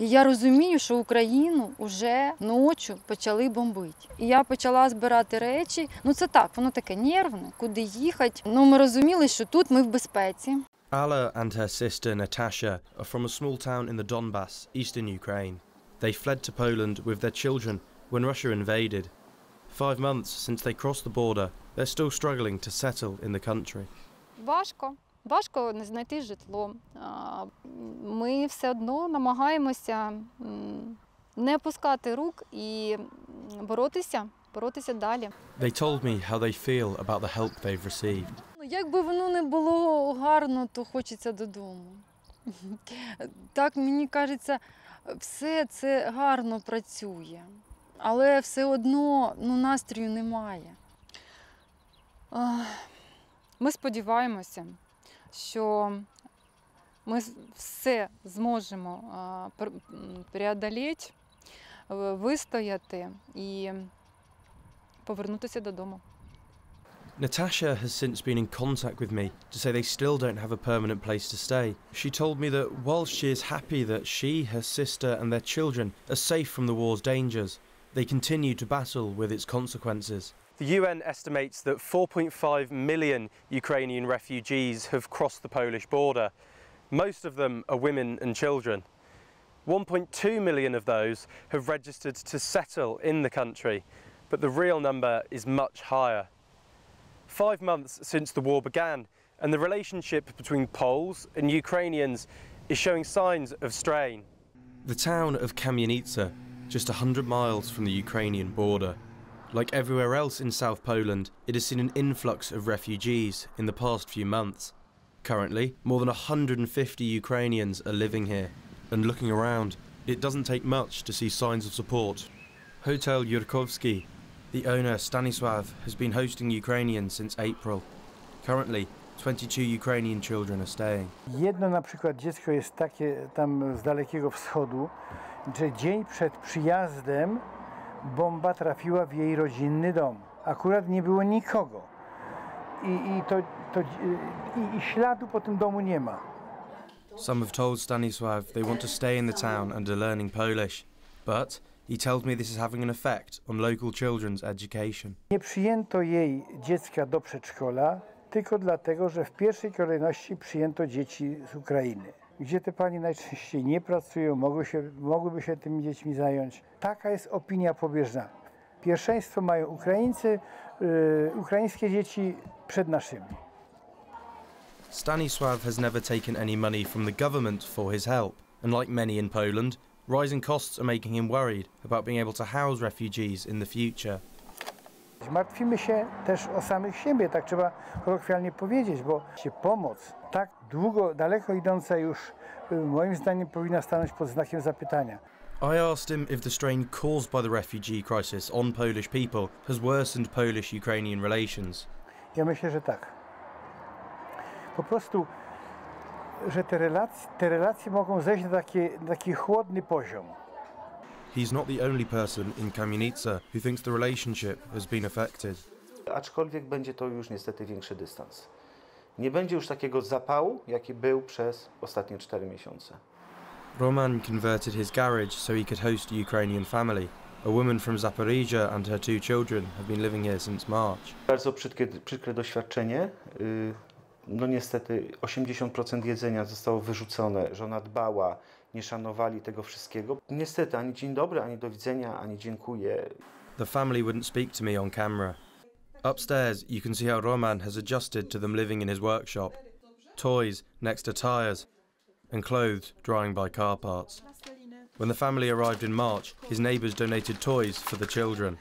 І я розумію, що Україну вже ночі почали бомбити. І я почала збирати речі. Ну це так, воно таке нервне, куди їхати. Ну ми розуміли, що тут ми в безпеці. Alla and her sister Natasha are from a small town in the Donbass, eastern Ukraine. They fled to Poland with their children when Russia invaded. 5 months since they crossed the border, they're still struggling to settle in the country. Важко не знайти житло. Ми все одно намагаємося не опускати рук і боротися далі. They told me how they feel about the help they've received. Якби воно не було гарно, то хочеться додому. Так, мені кажеться, все це гарно працює, але все одно настрою немає. Ми сподіваємося, що ми все зможемо преодоліти, вистояти і повернутися додому. Natasha has since been in contact with me to say they still don't have a permanent place to stay. She told me that whilst she is happy that she, her sister and their children are safe from the war's dangers, they continue to battle with its consequences. The UN estimates that 4.5 million Ukrainian refugees have crossed the Polish border. Most of them are women and children. 1.2 million of those have registered to settle in the country, but the real number is much higher. 5 months since the war began, and the relationship between Poles and Ukrainians is showing signs of strain. The town of Kamienica, just 100 miles from the Ukrainian border. Like everywhere else in South Poland, it has seen an influx of refugees in the past few months. Currently, more than 150 Ukrainians are living here, and looking around, it doesn't take much to see signs of support. Hotel Yurkovsky, the owner Stanisław, has been hosting Ukrainians since April. Currently, 22 Ukrainian children are staying. Jedno na przykład dziecko jest takie tam z Dalekiego Wschodu, że dzień przed przyjazdem bomba trafiła w jej rodzinny dom. Akurat nie było nikogo. I śladu po tym domu nie ma. Some have told Stanisław they want to stay in the town and are learning Polish, but he tells me this is having an effect on local children's education. Nie przyjęto jej dziecka do przedszkola tylko dlatego, że w pierwszej kolejności przyjęto dzieci z Ukrainy, gdzie te panie najczęściej nie pracują, mogłyby się tymi dziećmi zająć. Taka jest opinia pobieżna. Pierwszeństwo mają ukraińskie dzieci przed naszymi. Stanisław has never taken any money from the government for his help, and like many in Poland, rising costs are making him worried about being able to house refugees in the future. Martwimy się też o samych siebie, tak trzeba kolokwialnie powiedzieć, bo pomoc tak daleko idąca już moim zdaniem powinna stanąć pod znakiem zapytania. I asked him if the strain caused by the refugee crisis on Polish people has worsened Polish-Ukrainian relations. Ja myślę, że tak. Po prostu, że te relacje mogą zejść na taki chłodny poziom. He's not the only person in Kamienica who thinks the relationship has been affected. Aczkolwiek będzie to już niestety większy dystans. Nie będzie już takiego zapału, jaki był przez ostatnie 4 miesiące. Roman converted his garage so he could host a Ukrainian family. A woman from Zaporizhia and her 2 children have been living here since March. Bardzo przykre doświadczenie. No niestety 80% jedzenia zostało wyrzucone. Żona dbała, nie szanowali tego wszystkiego. Niestety ani dzień dobry, ani do widzenia, ani dziękuję. The family wouldn't speak to me on camera. Upstairs, you can see how Roman has adjusted to them living in his workshop. Toys next to tyres, and clothes drying by car parts. When the family arrived in March, his neighbours donated toys for the children.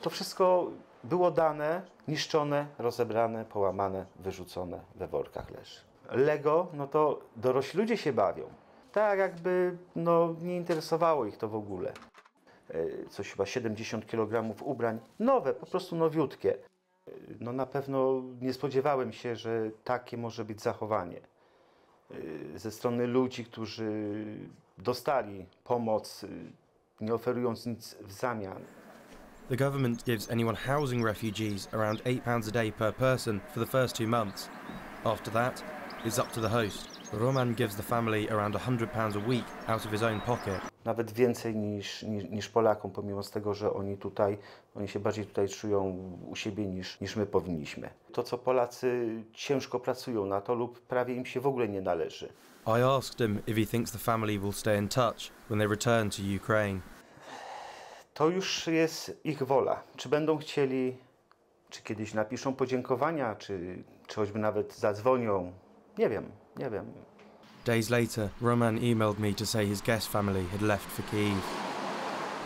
To wszystko było dane, niszczone, rozebrane, połamane, wyrzucone, we workach leży. Lego, no to dorośli ludzie się bawią. Tak jakby nie interesowało ich to w ogóle. Coś chyba 70 kg ubrań, nowe, po prostu nowiutkie. No na pewno nie spodziewałem się, że takie może być zachowanie ze strony ludzi, którzy dostali pomoc, nie oferując nic w zamian. The government gives anyone housing refugees around £8 a day per person for the first 2 months. After that, it's up to the host. Roman gives the family around £100 a week out of his own pocket. Nawet więcej niż Polakom, pomimo tego, że oni się bardziej tutaj czują u siebie niż my powinniśmy. To, co Polacy ciężko pracują na to lub prawie im się w ogóle nie należy. I asked him if he thinks the family will stay in touch when they return to Ukraine. To już jest ich wola. Czy będą chcieli, czy kiedyś napiszą podziękowania, czy choćby nawet zadzwonią. Nie wiem. Days later, Roman emailed me to say his guest family had left for Kyiv.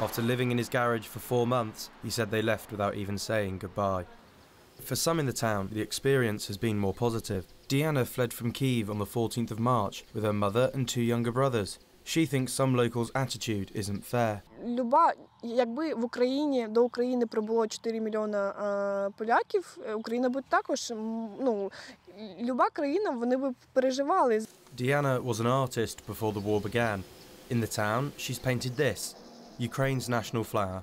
After living in his garage for 4 months, he said they left without even saying goodbye. For some in the town, the experience has been more positive. Diana fled from Kyiv on the 14th of March with her mother and 2 younger brothers. She thinks some locals' attitude isn't fair. Якби в Україні до України прибуло 4 мільйона поляків, Україна б також, люба країна, вони б переживали. Diana was an artist before the war began. In the town, she's painted this, Ukraine's national flower.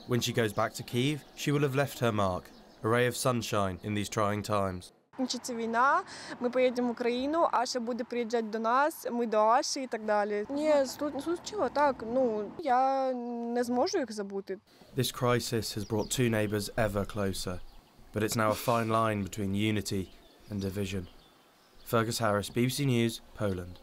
When she goes back to Kyiv, she will have left her mark, a ray of sunshine in these trying times. Кінчиться війна, ми поїдемо в Україну, Аша буде приїжджати до нас, ми до Аші і так далі. Ні, случило так, я не зможу їх забути. This crisis has brought 2 neighbours ever closer, but it's now a fine line between unity and division. Fergus Harris, BBC News, Poland.